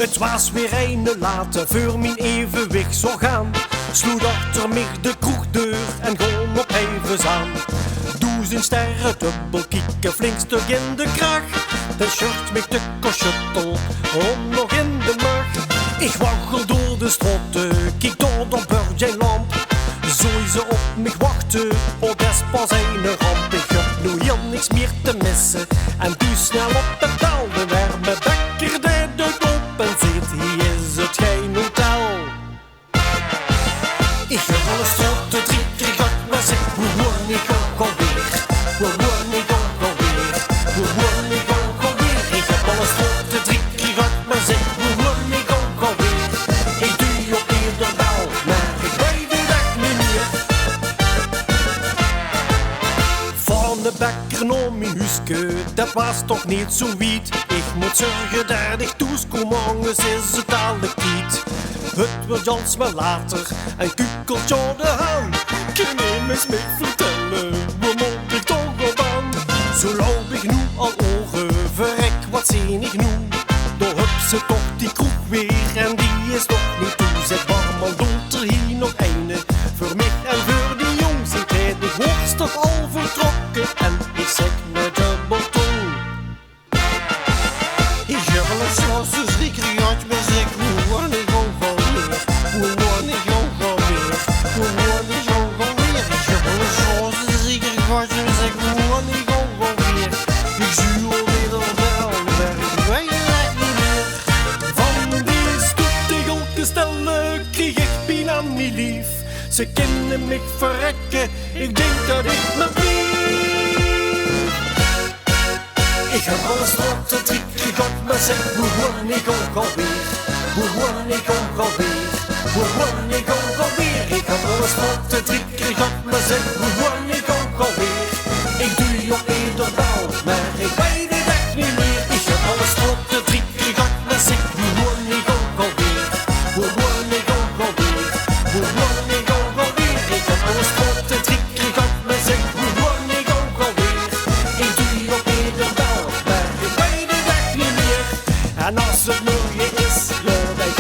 Het was weer een later voor mijn evenwicht zou gaan. Sloeg achter mij de kroegdeur en gewoon op even aan. 1000 sterren dubbel kieken, flink stuk in de kraag. De shirt met de koschuttel, om nog in de maag. Ik waggel door de strotten, kijk door de burgerlamp. Zo ze op mij wachten, oh dat is pas een ramp. Ik heb nu heel niks meer te missen en doe snel op de tel. De warme bekker deed de kop en zit, hier is het geen hotel. Ik heb al een strotte 3 keer gehad, maar zeg, hoe word ik ook alweer? Hoe word ik ook alweer? Hoe word ik ook alweer? Ik heb al een strotte 3 keer gehad, maar zeg, hoe word ik ook alweer? Ik doe op ieder bal, maar ik weet het echt niet meer. Van de bakker naar mijn huisje, dat was toch niet zo wiet. Ik moet zorgen dat ik toeskom, anders is het alle kiet. Het wordt alsmaar later en kukelt jou de haan. Kan je eens mee vertellen, waar moet ik toch op aan? Zo loop ik nu al ogen, verrek wat zie ik nu? Door heb ze toch die kroeg weer en die is nog niet toe. Zeg barman, doet er hier nog een voor mij en voor die jongens. Ik weet de worst toch al vertrokken en ik zeg met dubbel tong. Ik heb wel een slasse zeker gehad, maar zeg, hoe word ik ook alweer? Hoe word ik ook alweer? Hoe word ik ook alweer? Ik heb wel een slasse zeker gehad, maar zeg, hoe word ik ook alweer? Ik zie alweer de bel, maar ik weet het echt niet meer. Van die stoetegelke stellen kreeg ik pijn aan mijn lief. Ze kennen mij verrekken, ik denk dat ik me blief. Ik heb al een strotte 3 keer gehad, maar zeg, hoe word ik ook alweer? Hoe word ik ook alweer? Hoe word ik ook alweer? Ik heb al een strotte 3 keer gehad, maar zeg, hoe word ik ook alweer? Ik doe op ieder bal, maar ik weet het echt niet meer. Ik heb al een strotte 3 keer gehad, maar zeg, hoe word ik ook alweer? Hoe word ik ook alweer? Hoe word ik ook alweer? Ik heb al een strotte 3 keer gehad, maar zeg, hoe word ik ook alweer? Ik doe op ieder bal, maar ik weet het echt niet meer. En als het mooie is, ja, dan